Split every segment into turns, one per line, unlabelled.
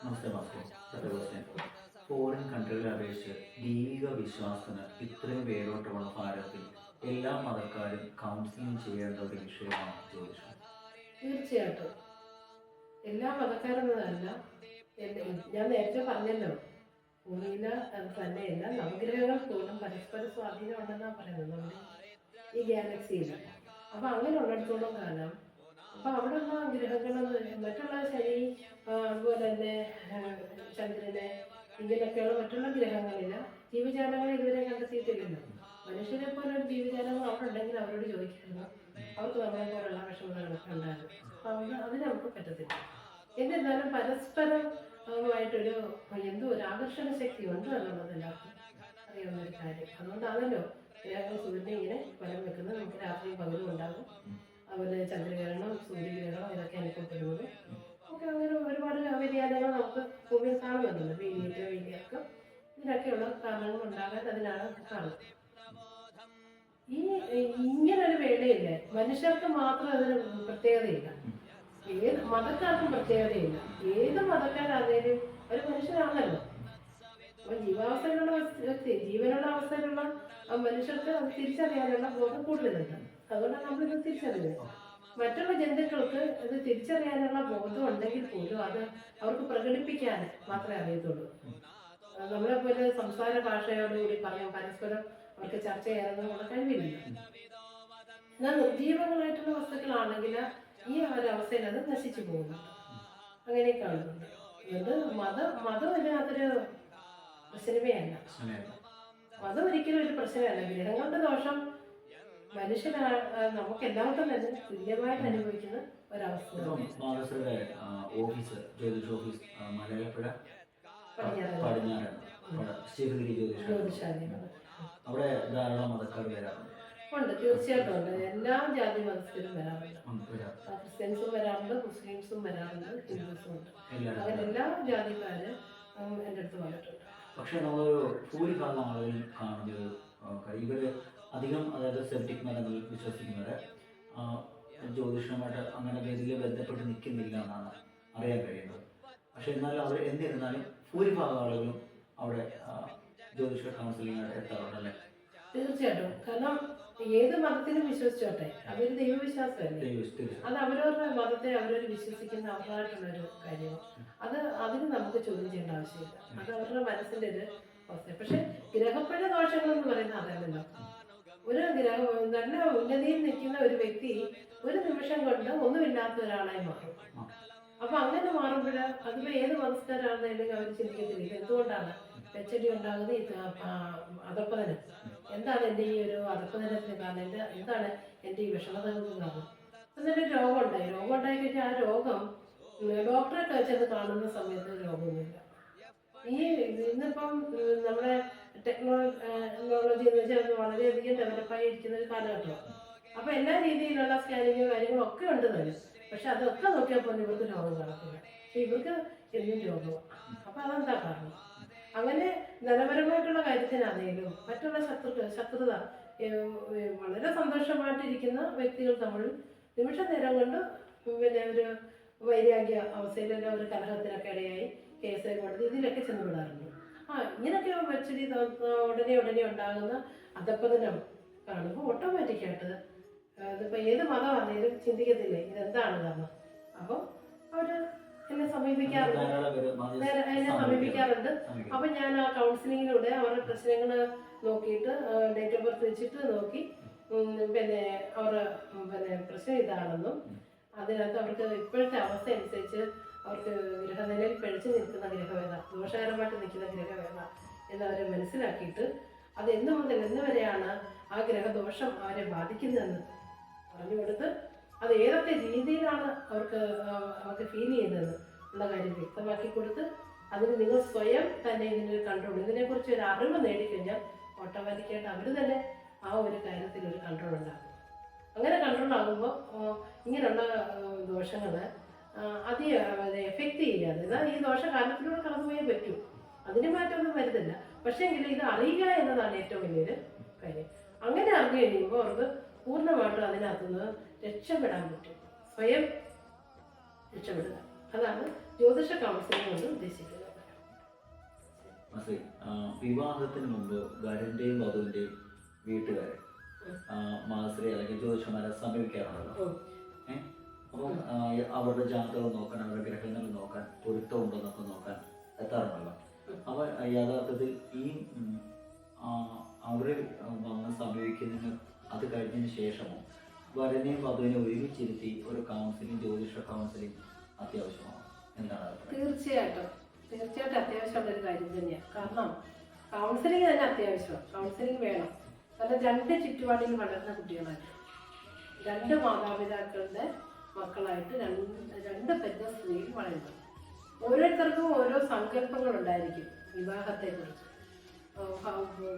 നമസ്തേ master. Sebastian. Foreign കൺട്രികളെ അപേക്ഷിച്ച് ദൈവിക വിശ്വാസത്തിന് ഇത്രയും വേരോട്ടമുള്ള ഭാരതത്തിൽ എല്ലാ മതക്കാരും കൗൺസിലിംഗ് ചെയ്യേണ്ട ഒരു വിഷയമാണ് ജ്യോതിഷം.
തീർച്ചയായിട്ടും എല്ലാ മതക്കാരെന്നതല്ല. ഞാൻ നേരത്തെ പറഞ്ഞല്ലോ, ഭൂമിയില് തന്നെയല്ല നവഗ്രഹങ്ങൾ പോലും പരസ്പര സ്വാധീനം ഉണ്ടെന്നാണ് പറയുന്നത് നമ്മുടെ ഈ ഗാലക്സിയിൽ. അപ്പൊ അങ്ങനെ ഉള്ളിടത്തോളം കാലം അപ്പൊ അവിടെയുള്ള ഗ്രഹങ്ങൾ മറ്റുള്ള ശനി, അതുപോലെ തന്നെ ചന്ദ്രന്, ഇങ്ങനെയൊക്കെയുള്ള മറ്റുള്ള ഗ്രഹങ്ങളിൽ ജീവജാലങ്ങൾ ഇതുവരെ കണ്ടെത്തിയിട്ടില്ലല്ലോ. മനുഷ്യരെ പോലെ ഒരു ജീവജാലങ്ങൾ അവിടെ ഉണ്ടെങ്കിൽ അവരോട് ചോദിക്കുന്നു, അവർക്ക് നമ്മളെ പോലുള്ള വിഷമങ്ങളൊക്കെ ഉണ്ടാകും. അപ്പൊ അതിന് നമുക്ക് പറ്റത്തില്ല. എന്നിരുന്നാലും പരസ്പരമായിട്ടൊരു എന്തോ ഒരു ആകർഷണ ശക്തി ഉണ്ട് എന്നുള്ളത് എല്ലാവർക്കും അറിയാവുന്ന ഒരു കാര്യം. അതുകൊണ്ടാണല്ലോ ഗ്രഹങ്ങൾ സൂര്യനെ ഇങ്ങനെ ഫലം വെക്കുന്നത്. നമുക്ക് രാത്രിയും പകലും ഉണ്ടാകും. അതുപോലെ ചന്ദ്രഗ്രഹണം, സൂര്യഗ്രഹണം ഇതൊക്കെ അനുഭവപ്പെടുന്നത്. ഒക്കെ അങ്ങനെ ഒരുപാട് വ്യതിയാനങ്ങൾ നമുക്ക് ഭൂമിയിൽ കാണുന്നുണ്ടല്ലോ. വേലിയേറ്റം, വേലിയിറക്കം, ഇതിനൊക്കെയുള്ള കാരണങ്ങൾ ഉണ്ടാകാൻ അതിനാണ് കാണുന്നത്. ഈ ഇങ്ങനൊരു വേളയില്ലേ മനുഷ്യർക്ക് മാത്രം അതിന് പ്രത്യേകതയില്ല, ഏത് മതക്കാർക്കും പ്രത്യേകതയില്ല. ഏത് മതക്കാരാണേലും ഒരു മനുഷ്യരാണല്ലോ. അപ്പൊ ജീവാവസ്ഥയിലുള്ള വ്യക്തി, ജീവനുള്ള അവസ്ഥയിലുള്ള മനുഷ്യർക്ക് അത് തിരിച്ചറിയാനുള്ള ബോധം കൂടുതലുണ്ട്. അതുകൊണ്ടാണ് നമ്മളിത് തിരിച്ചറിയുന്നത്. മറ്റുള്ള ജന്തുക്കൾക്ക് ഇത് തിരിച്ചറിയാനുള്ള ബോധം ഉണ്ടെങ്കിൽ പോലും അത് അവർക്ക് പ്രകടിപ്പിക്കാൻ മാത്രമേ അറിയത്തുള്ളൂ. നമ്മളെ പോലെ സംസാര ഭാഷയോടുകൂടി പറയാൻ പരസ്പരം അവർക്ക് ചർച്ച ചെയ്യാനൊന്നും കഴിവില്ല. എന്നാൽ നിർജീവങ്ങളായിട്ടുള്ള വസ്തുക്കളാണെങ്കിൽ ഈ ഒരവസ്ഥയിൽ അത് നശിച്ചു പോകുന്നുണ്ട്. അങ്ങനെ കാണുന്നുണ്ട്. അതുകൊണ്ട് മതം ഇതിനകത്തൊരു പ്രശ്നമേ അല്ല. മതം ഒരിക്കലും ഒരു പ്രശ്നമല്ല. ഗ്രഹങ്ങളുടെ ദോഷം മനുഷ്യനാ നമുക്ക് എല്ലാവർക്കും തന്നെ തുല്യമായിട്ട് അനുഭവിക്കുന്ന ഒരവസ്ഥ.
ഓഫീസ് ജ്യോതിഷ ഓഫീസ് മലയാളപ്പുഴ
പടിഞ്ഞാറ്
പടിഞ്ഞാറാണ് ശിവഗിരി
ജ്യോതിഷാലയങ്ങൾ
അവിടെ ധാരാളം മതക്കാർ വരാറുണ്ട്.
ഉണ്ട്, തീർച്ചയായിട്ടും ഉണ്ട്. എല്ലാ ജാതി മതസ്ഥരും വരാറുണ്ട്. ക്രിസ്ത്യൻസും വരാറുണ്ട്, മുസ്ലിംസും വരാറുണ്ട്, ഹിന്ദുസും ഉണ്ട്. അങ്ങനെ എല്ലാ ജാതിക്കാരും എൻ്റെ അടുത്ത് വന്നിട്ടുണ്ട്.
പക്ഷെ നമ്മളൊരു ഭൂരിഭാഗം ആളുകളും കാണുന്നത് ഇവര് അധികം, അതായത് സെപ്റ്റിക് മതങ്ങളിൽ വിശ്വസിക്കുന്നത് ജ്യോതിഷമായിട്ട് അങ്ങനെ വലിയ ബന്ധപ്പെട്ട് നിൽക്കുന്നില്ല എന്നാണ് അറിയാൻ കഴിയുന്നത്. പക്ഷെ എന്നാലും അവർ എന്നിരുന്നാലും ഭൂരിഭാഗം ആളുകളും അവിടെ ജ്യോതിഷ കൗൺസിലിംഗ് എത്താറുണ്ട് അല്ലേ?
തീർച്ചയായിട്ടും. കാരണം ഏത് മതത്തിനും വിശ്വസിച്ചോട്ടെ, അതൊരു ദൈവവിശ്വാസമല്ലേ. അത് അവരവരുടെ മതത്തെ അവരവർ വിശ്വസിക്കുന്ന അവരായിട്ടുള്ളൊരു കാര്യമാണ്. അതിന് നമുക്ക് ചോദ്യം ചെയ്യേണ്ട ആവശ്യമില്ല. അത് അവരുടെ മനസ്സിന്റെ ഒരു അവസ്ഥ. പക്ഷെ ഗ്രഹപ്പഴ ദോഷങ്ങൾ എന്ന് പറയുന്നത് അതല്ലല്ലോ. ഒരു ഗ്രഹം നല്ല ഉന്നതിയിൽ നിൽക്കുന്ന ഒരു വ്യക്തി ഒരു നിമിഷം കൊണ്ട് ഒന്നുമില്ലാത്ത ഒരാളായി മാറും. അപ്പൊ അങ്ങനെ മാറുമ്പോൾ അതിപ്പോ ഏത് മതസ്ഥരാണെന്നുണ്ടെങ്കിൽ അവർ ചിന്തിക്കത്തില്ല ഇത് എന്തുകൊണ്ടാണ് വെച്ചടി ഉണ്ടാകുന്നത്, ഇത് അധപ്പതനം എന്താണ് എൻ്റെ ഈ ഒരു അധപ്പതനത്തിന് കാരണം, എന്താണ് എൻ്റെ ഈ വിഷമതകൾക്ക് കാരണം. എന്നിട്ട് രോഗം ഉണ്ടായി കഴിഞ്ഞാൽ ആ രോഗം ഡോക്ടറെ ചെന്ന് കാണുന്ന സമയത്ത് രോഗമൊന്നുമില്ല. ഇന്നിപ്പം നമ്മുടെ ടെക്നോളജി എന്ന് വെച്ചാൽ വളരെയധികം ഡെവലപ്പായി ഇരിക്കുന്ന ഒരു കാലഘട്ടമാണ്. അപ്പൊ എല്ലാ രീതിയിലുള്ള സ്കാനിങ്ങും കാര്യങ്ങളും ഒക്കെ ഉണ്ട് തന്നെ. പക്ഷെ അതൊക്കെ നോക്കിയപ്പോൾ ഇവർക്ക് രോഗം കാണത്തില്ല. പക്ഷെ ഇവർക്ക് എന്നും രോഗമാണ്. അപ്പൊ അതെന്താ കാരണം? അങ്ങനെ ധനപരമായിട്ടുള്ള കാര്യത്തിനാണെങ്കിലും മറ്റുള്ള ശത്രുത വളരെ സന്തോഷമായിട്ടിരിക്കുന്ന വ്യക്തികൾ തമ്മിൽ നിമിഷ നേരം കൊണ്ട് പിന്നെ ഒരു വൈരാഗ്യ അവസ്ഥയിലുള്ള ഒരു കലഹത്തിനൊക്കെ ഇടയായി കേസ് കോടതി ഇതിലൊക്കെ ചെന്നുവിടാറുണ്ട്. ഇങ്ങനെയൊക്കെ വെച്ചിട്ട് ഉടനെ ഉണ്ടാകുന്ന അധപ്പതനം കാണുമ്പോൾ ഓട്ടോമാറ്റിക്കായിട്ട് ഇതിപ്പോൾ ഏത് മതമാണെങ്കിലും ചിന്തിക്കത്തില്ലേ ഇതെന്താണ് കാരണം. അപ്പോൾ അവർ എന്നെ സമീപിക്കാറുണ്ട്. അപ്പം ഞാൻ ആ കൗൺസിലിങ്ങിലൂടെ അവരുടെ പ്രശ്നങ്ങൾ നോക്കിയിട്ട് ഡേറ്റ് ഓഫ് ബർത്ത് വെച്ചിട്ട് നോക്കി പിന്നെ അവരുടെ പ്രശ്നം ഇതാണെന്നും അതിനകത്ത് അവർക്ക് ഇപ്പോഴത്തെ അവസ്ഥ അനുസരിച്ച് അവർക്ക് ഗ്രഹനിലയിൽ പിഴച്ചു നിൽക്കുന്ന ഗ്രഹവേദ, ദോഷകരമായിട്ട് നിൽക്കുന്ന ഗ്രഹവേദ എന്നവരെ മനസ്സിലാക്കിയിട്ട് അത് എന്ന് മുതൽ എന്ന് വരെയാണ് ആ ഗ്രഹദോഷം അവരെ ബാധിക്കുന്നതെന്ന് പറഞ്ഞു കൊടുത്ത് അത് ഏതൊക്കെ രീതിയിലാണ് അവർക്ക് ഫീൽ ചെയ്യുന്നത് ഉള്ള കാര്യം വ്യക്തമാക്കി കൊടുത്ത് അതിന് നിങ്ങൾ സ്വയം തന്നെ ഇതിനൊരു കൺട്രോൾ, ഇതിനെക്കുറിച്ച് ഒരു അറിവ് നേടിക്കഴിഞ്ഞാൽ ഓട്ടോമാറ്റിക്കായിട്ട് അവർ തന്നെ ആ ഒരു കാര്യത്തിൽ ഒരു കൺട്രോൾ ഉണ്ടാകും. അങ്ങനെ കൺട്രോൾ ആകുമ്പോൾ ഇങ്ങനെയുള്ള ദോഷങ്ങൾ എഫക്റ്റ് ചെയ്യാതെ, എന്നാൽ ഈ ദോഷ കാലത്തിലൂടെ കടന്നുപോയേ പറ്റൂ, അതിന് മാറ്റമൊന്നും വരുന്നില്ല. പക്ഷേ എങ്കിൽ ഇത് അറിയുക എന്നതാണ് ഏറ്റവും വലിയൊരു കാര്യം. അങ്ങനെ അറിഞ്ഞു കഴിയുമ്പോൾ അവർക്ക് പൂർണ്ണമായിട്ടും അതിനകത്തുനിന്ന് രക്ഷപ്പെടാൻ പറ്റും, സ്വയം രക്ഷപ്പെടുക. അതാണ് ജ്യോതിഷ കൗൺസിലിംഗ് കൊണ്ട് ഉദ്ദേശിക്കുന്നത്.
വിവാഹത്തിന് മുമ്പ് വരന്റെയും വധുവിന്റെയും വീട്ടുകാരെ മാസ്രി അല്ലെങ്കിൽ ജ്യോതിഷന്മാരെ സമീപിക്കാറുണ്ടല്ലോ. അപ്പം അവരുടെ ജാതകം നോക്കാൻ, അവരുടെ ഗ്രഹങ്ങൾ നോക്കാൻ, പൊരുത്തമുണ്ടോ എന്നൊക്കെ നോക്കാൻ എത്താറുണ്ടല്ലോ. അപ്പോൾ യഥാർത്ഥത്തിൽ ഈ അവരെ വന്ന് സമീപിക്കുന്നതിന് അത് കഴിഞ്ഞതിന് ശേഷമോ വരനെയും വധുവിനെയും ഒരുമിച്ചിരുത്തി ഒരു കൗൺസിലിംഗ്, ജ്യോതിഷ കൗൺസിലിംഗ് അത്യാവശ്യമാണ്? എന്താണ് അഭിപ്രായം?
തീർച്ചയായിട്ടും അത്യാവശ്യമുള്ള ഒരു കാര്യം തന്നെയാണ്. കാരണം കൗൺസിലിംഗ് തന്നെ അത്യാവശ്യമാണ്. കൗൺസിലിംഗ് വേണം. കാരണം രണ്ട് ചുറ്റുപാടിൽ വളർന്ന കുട്ടികളായിട്ട്, രണ്ട് മാതാപിതാക്കളുടെ മക്കളായിട്ട് രണ്ട് പെറ്റ സ്ത്രീയിൽ വളരുന്നത്. ഓരോരുത്തർക്കും ഓരോ സങ്കല്പങ്ങളുണ്ടായിരിക്കും വിവാഹത്തെക്കുറിച്ച്.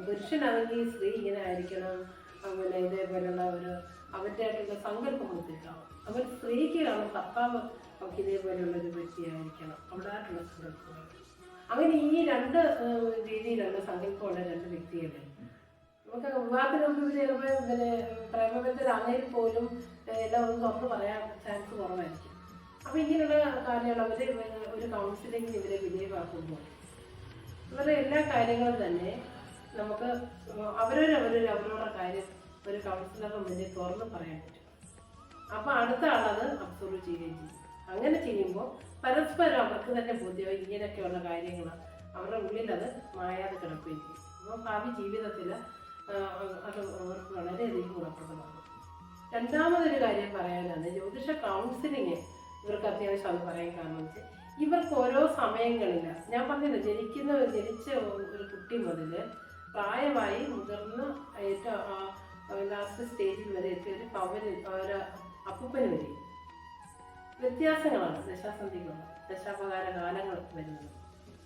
പുരുഷനാണെങ്കിൽ സ്ത്രീ ഇങ്ങനെ ആയിരിക്കണം, പിന്നെ ഇതേപോലുള്ള അവരുടെ ആയിട്ടുള്ള സങ്കല്പം കൊടുത്തിട്ടാവും. അവർ സ്ത്രീക്ക് കാണും ഭർത്താവ് നമുക്ക് ഇതേപോലെയുള്ളൊരു വ്യക്തിയായിരിക്കണം, അവിടായിട്ടുള്ള സങ്കല്പങ്ങൾ. അങ്ങനെ ഈ രണ്ട് രീതിയിലുള്ള സങ്കല്പമുള്ള രണ്ട് വ്യക്തികളെ നമുക്ക് വിവാഹത്തിന് മുമ്പ് ചിലപ്പോൾ പിന്നെ പ്രേമബന്ധരാണെങ്കിൽ പോലും എല്ലാം ഒന്നും തുറന്ന് പറയാൻ ചാൻസ് കുറവായിരിക്കും. അപ്പം ഇങ്ങനെയുള്ള കാലയളവിൽ ഒരു കൗൺസിലിംഗ് ഇവരെ വിജയമാക്കുമ്പോൾ ഇവരുടെ എല്ലാ കാര്യങ്ങളും തന്നെ നമുക്ക് അവരോരുടെ കാര്യം ഒരു കൗൺസിലറുടെ മുന്നിൽ തുറന്ന് പറയാൻ പറ്റും. അപ്പോൾ അടുത്ത ആളത് അബ്സോർവ് ചെയ്യുകയും ചെയ്യും. അങ്ങനെ ചെയ്യുമ്പോൾ പരസ്പരം അവർക്ക് തന്നെ ബോധ്യമായി ഇങ്ങനെയൊക്കെയുള്ള കാര്യങ്ങൾ അവരുടെ ഉള്ളിൽ അത് മായാതെ കിടക്കുകയും ചെയ്യും. അപ്പോൾ ഭാവി ജീവിതത്തിൽ അത് അവർക്ക് വളരെയധികം ഗുണപ്രദമാണ്. രണ്ടാമതൊരു കാര്യം പറയാനാണ് ജ്യോതിഷ കൗൺസിലിംഗ് ഇവർക്ക് അത്യാവശ്യം അത് പറയാൻ കാരണം വെച്ചാൽ ഇവർക്ക് ഓരോ സമയങ്ങളില്ല. ഞാൻ പറഞ്ഞില്ല, ജനിച്ച ഒരു കുട്ടി മുതൽ പ്രായമായി മുതിർന്ന് ഏറ്റവും ലാസ്റ്റ് സ്റ്റേജിൽ വരെ എത്തിയ ഒരു അപ്പൂപ്പന് വരെ വ്യത്യാസങ്ങളാണ്. ദശാസന്ധികളാണ്, ദശാപകാര കാലങ്ങൾ വരുന്നത്,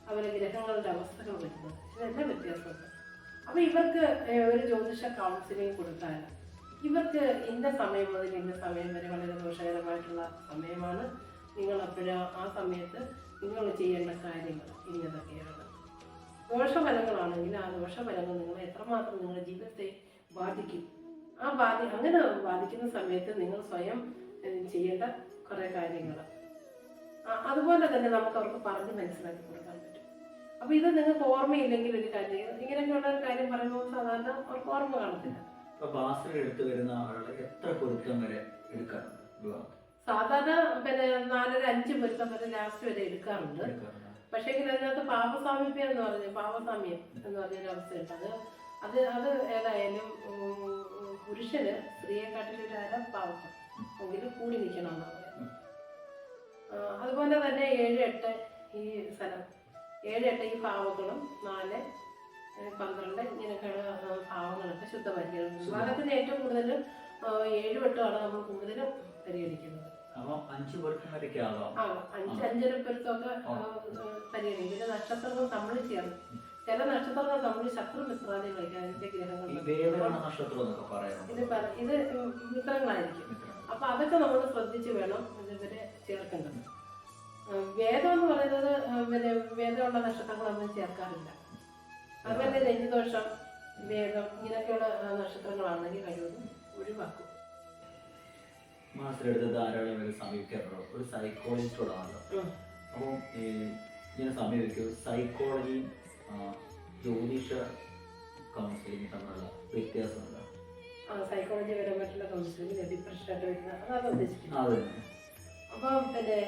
അവരെ ഗ്രഹങ്ങളുടെ അവസ്ഥകൾ വരുന്നത്, ഇതെല്ലാം വ്യത്യാസമുണ്ട്. അപ്പോൾ ഇവർക്ക് ഒരു ജ്യോതിഷ കൗൺസിലിംഗ് കൊടുത്താൽ ഇവർക്ക് ഇന്ന സമയം മുതൽ ഇന്ന സമയം വരെ വളരെ ദോഷകരമായിട്ടുള്ള സമയമാണ്, നിങ്ങൾ അപ്പോഴും ആ സമയത്ത് നിങ്ങൾ ചെയ്യേണ്ട കാര്യങ്ങൾ ഇന്നതൊക്കെയാണ്. ദോഷഫലങ്ങളാണെങ്കിൽ ആ ദോഷഫലങ്ങൾ നിങ്ങൾ എത്രമാത്രം നിങ്ങളുടെ ജീവിതത്തെ ബാധിക്കും, അങ്ങനെ ബാധിക്കുന്ന സമയത്ത് നിങ്ങൾ സ്വയം ചെയ്യേണ്ട കുറേ കാര്യങ്ങൾ അതുപോലെ തന്നെ നമുക്ക് അവർക്ക് പറഞ്ഞ് മനസ്സിലാക്കി കൊടുക്കാൻ പറ്റും. അപ്പോൾ ഇത് നിങ്ങൾക്ക് ഓർമ്മയില്ലെങ്കിൽ ഒരു കാര്യം, ഇങ്ങനെയൊക്കെയുള്ള ഒരു കാര്യം പറയുമ്പോൾ സാധാരണ അവർക്ക് ഓർമ്മ കാണത്തില്ല.
എടുത്തു വരുന്ന ആളുകൾ എത്ര പൊരുത്തം വരെ എടുക്കാറുണ്ട്? സാധാരണ
പിന്നെ 4-5 പൊരുത്തം വരെ ലാസ്റ്റ് വരെ എടുക്കാറുണ്ട്. പക്ഷേ അതിനകത്ത് പാപസാമീപ്യം എന്ന് പറഞ്ഞൊരു അവസ്ഥയുണ്ട്. അത് ഏതായാലും പുരുഷന് സ്ത്രീയെക്കാട്ടിലൊരു പാവസം എങ്കിലും കൂടി നിൽക്കണം എന്നാണ് പറയുന്നത്. അതുപോലെ തന്നെ 7-8 ഈ സ്ഥലം 7-8 ഈ ഭാവങ്ങളും 4-12 ഇങ്ങനെയൊക്കെയുള്ള ഭാവങ്ങളൊക്കെ ശുദ്ധപരിചരണം. വിവാഹത്തിന് ഏറ്റവും കൂടുതൽ 7-8 നമ്മൾ കൂടുതലും പരിഗണിക്കുന്നത്.
5
പൊരുത്തമൊക്കെ പരിഗണിക്കും. പിന്നെ നക്ഷത്രങ്ങൾ തമ്മിൽ ചേർന്ന് ചില നക്ഷത്രങ്ങൾ തമ്മിൽ ശത്രു മിത്രാദികളായിരിക്കും അതിന്റെ ഗ്രഹങ്ങൾ. ഇത് മിത്രങ്ങളായിരിക്കും. അപ്പൊ അതൊക്കെ നമ്മൾ ശ്രദ്ധിച്ച് വേണം ഇവരെ ചേർക്കേണ്ടത്. വേദം എന്ന് പറയുന്നത് പിന്നെ വേദമുള്ള നക്ഷത്രങ്ങളൊന്നും ചേർക്കാറില്ല. അതുപോലെ രഞ്ജിദോഷം, വേദം ഇങ്ങനെയൊക്കെയുള്ള നക്ഷത്രങ്ങളാണെങ്കിൽ കഴിവതും ഒഴിവാക്കും.
മാസ്റ്ററെടുത്ത് ധാരാളം പേര് സമീപിക്കാറുണ്ടോ? ഒരു സൈക്കോളജിസ്റ്റോടാണല്ലോ. അപ്പം ഇങ്ങനെ സമീപിക്കും. സൈക്കോളജിയും ജ്യോതിഷ കൗൺസിലിംഗ് തമ്മിലുള്ള വ്യത്യാസമുണ്ട്.
സൈക്കോളജി പരമായിട്ടുള്ള കൗൺസിലിംഗ് ഡിപ്രഷനായിട്ട് വരുന്ന അതാണ് ഉദ്ദേശിക്കുന്നത്. അപ്പം പിന്നെ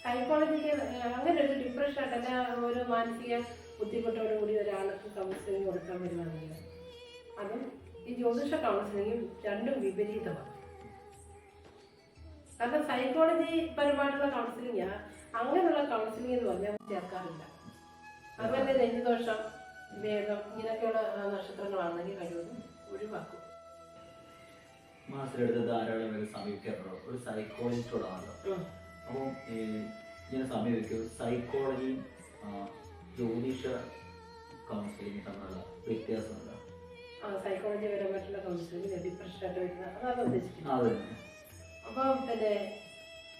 സൈക്കോളജിക്ക് അങ്ങനെ ഒരു ഡിപ്രഷനായിട്ടല്ല, ഒരു മാനസിക ബുദ്ധിമുട്ടോടുകൂടി ഒരാൾക്ക് കൗൺസിലിംഗ് കൊടുക്കാൻ വരുവാണെങ്കിൽ അതും ഈ ജ്യോതിഷ കൗൺസിലിംഗും രണ്ടും വിപരീതമാണ്. കാരണം സൈക്കോളജി പരമായിട്ടുള്ള കൗൺസിലിംഗ് അങ്ങനെയുള്ള കൗൺസിലിംഗ് എന്ന് പറഞ്ഞാൽ ചേർക്കാറില്ല. അതുപോലെ രഞ്ജിദോഷം, വേദം ഇങ്ങനെയൊക്കെയുള്ള നക്ഷത്രങ്ങളാണെങ്കിൽ കഴിവതും ഒഴിവാക്കും.
മാസ്റ്ററെടുത്ത് ധാരാളം പേര് സമീപിക്കാറുണ്ടോ? ഒരു സൈക്കോളജിസ്റ്റോടാണല്ലോ. അപ്പം ഇങ്ങനെ സമീപിക്കും. സൈക്കോളജിയും ജ്യോതിഷ കൗൺസിലിംഗ് തമ്മിലുള്ള വ്യത്യാസമുണ്ട്.
സൈക്കോളജി പരമായിട്ടുള്ള കൗൺസിലിംഗ് ഡിപ്രഷനായിട്ട് വരുന്ന അതാണ് ഉദ്ദേശിക്കുന്നത്. അപ്പം പിന്നെ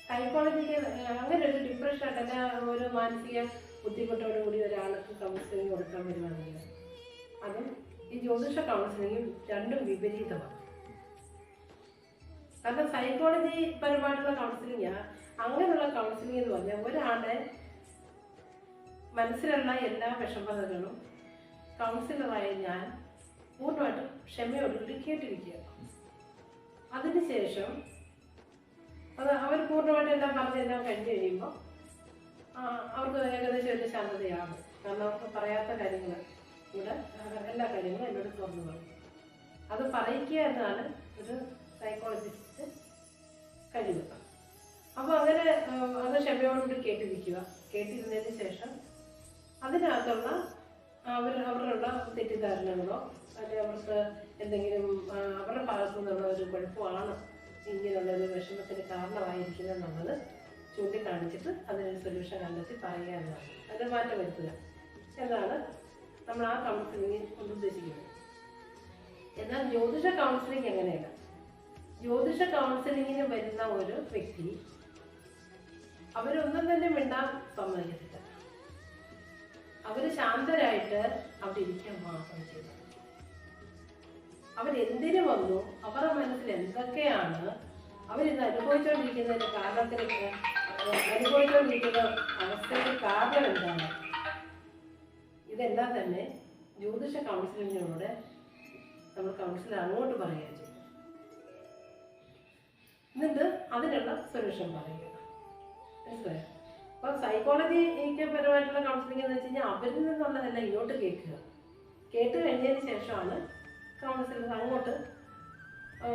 സൈക്കോളജിക്ക് അങ്ങനെ ഒരു ഡിപ്രഷനായിട്ടല്ല, ഒരു മാനസിക ബുദ്ധിമുട്ടോടുകൂടി ഒരാൾക്ക് കൗൺസിലിംഗ് കൊടുക്കാൻ വരുവാണെങ്കിൽ അതും ഈ ജ്യോതിഷ കൗൺസിലിംഗും രണ്ടും വിപരീതമാണ്. കാരണം സൈക്കോളജി പരമായിട്ടുള്ള കൗൺസിലിംഗ് അങ്ങനെയുള്ള കൗൺസിലിംഗ് എന്ന് പറഞ്ഞാൽ ഒരാളുടെ മനസ്സിലുള്ള എല്ലാ വിഷമതകളും കൗൺസിലറായ ഞാൻ പൂർണ്ണമായിട്ടും ക്ഷമയോടുകൂടി കേട്ടിരിക്കുക. അതിനുശേഷം അത് അവർ പൂർണ്ണമായിട്ട് എല്ലാം പറഞ്ഞെല്ലാം കഴിഞ്ഞ് കഴിയുമ്പോൾ അവർക്ക് ഏകദേശം ഒരു ശാന്തതയാകും. കാരണം അവർക്ക് പറയാത്ത കാര്യങ്ങൾ കൂടെ എല്ലാ കാര്യങ്ങളും എന്നോട് തുറന്നു പറയും. അത് പറയിക്കുക എന്നാണ് ഒരു സൈക്കോളജിസ്റ്റ് കഴിവ്. അപ്പോൾ അങ്ങനെ അത് ക്ഷമയോടുകൂടി കേട്ടിരിക്കുക. കേട്ടിരുന്നതിന് ശേഷം അതിനകത്തുള്ള അവരുടെ തെറ്റിദ്ധാരണകളോ അല്ലെങ്കിൽ അവർക്ക് എന്തെങ്കിലും അവരുടെ ഭാഗത്തു നിന്നുള്ള ഒരു കുഴപ്പമാണ് ഇങ്ങനെയുള്ളൊരു വിഷമത്തിന് കാരണമായിരിക്കുന്നത് എന്നുള്ളത് ചൂണ്ടിക്കാണിച്ചിട്ട് അതിനൊരു സൊല്യൂഷൻ കണ്ടെത്തി പറയുക എന്നാണ്. അതിന് മാറ്റം വരുത്തുക എന്നാണ് നമ്മൾ ആ കൗൺസിലിംഗ് കൊണ്ട് ഉദ്ദേശിക്കുന്നത്. എന്നാൽ ജ്യോതിഷ കൗൺസിലിംഗ് എങ്ങനെയല്ല. ജ്യോതിഷ കൗൺസിലിങ്ങിന് വരുന്ന ഒരു വ്യക്തി അവരൊന്നും തന്നെ മിണ്ടാൻ സമ്മതിക്കത്തില്ല. അവര് ശാന്തരായിട്ട് അവിടെ ഇരിക്കാൻ മാത്രം ചെയ്തു. അവരെന്തിനു വന്നു, അവരുടെ മനസ്സിൽ എന്തൊക്കെയാണ് അവരിന്ന് അനുഭവിച്ചുകൊണ്ടിരിക്കുന്നതിന് അനുഭവിച്ചുകൊണ്ടിരിക്കുന്ന അവസ്ഥയ്ക്ക് കാരണം എന്താണ്, ഇതെല്ലാം തന്നെ ജ്യോതിഷ കൗൺസിലിങ്ങിലൂടെ നമ്മൾ കൗൺസിലർ അങ്ങോട്ട് പറയുക ചെയ്യും. എന്നിട്ട് അതിനുള്ള സൊല്യൂഷൻ പറയുക. മനസ്സിലായോ? അപ്പോൾ സൈക്കോളജിക്ക് പരമായിട്ടുള്ള കൗൺസിലിംഗ് എന്ന് വെച്ച് കഴിഞ്ഞാൽ അവരിൽ നിന്നുള്ളതെല്ലാം ഇങ്ങോട്ട് കേൾക്കുക. കേട്ട് കഴിഞ്ഞതിന് ശേഷമാണ് കൗൺസിലർ അങ്ങോട്ട്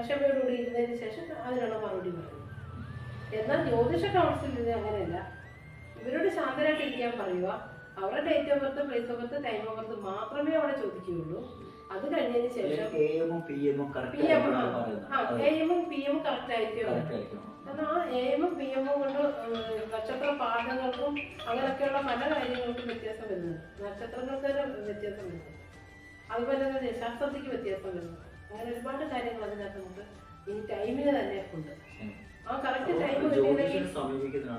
ക്ഷമയോടുകൂടി ഇരുന്നതിന് ശേഷം അതിനുള്ള മറുപടി പറയുന്നത്. എന്നാൽ ജ്യോതിഷ കൗൺസിലിംഗ് അങ്ങനെയല്ല. ഇവരോട് ശാന്തരായിട്ട് ഇരിക്കാൻ പറയുക. അവരുടെ date of birth, place of birth, time of birth മാത്രമേ അവിടെ ചോദിക്കുകയുള്ളൂ. അത് കഴിഞ്ഞതിന് ശേഷം എഎമ്മും പിഎമ്മും കറക്റ്റ് ആയിരിക്കും. കാരണം ആ എഎമ്മും പിഎമ്മും കൊണ്ട് നക്ഷത്ര പാഠങ്ങൾക്കും അങ്ങനെയൊക്കെയുള്ള പല കാര്യങ്ങൾക്കും വ്യത്യാസം വരുന്നുണ്ട്. നക്ഷത്രങ്ങൾക്ക് തന്നെ വ്യത്യാസം വരുന്നുണ്ട്. അതുപോലെ തന്നെ ദശാസ്ത്രത്തിക്ക് വ്യത്യാസം വരുന്നുണ്ട്. അങ്ങനെ ഒരുപാട് കാര്യങ്ങൾ അതിനകത്ത് നമുക്ക് ഈ ടൈമിന് തന്നെ ഉണ്ട്. ആ കറക്റ്റ് ടൈം
സമീപിക്കുന്ന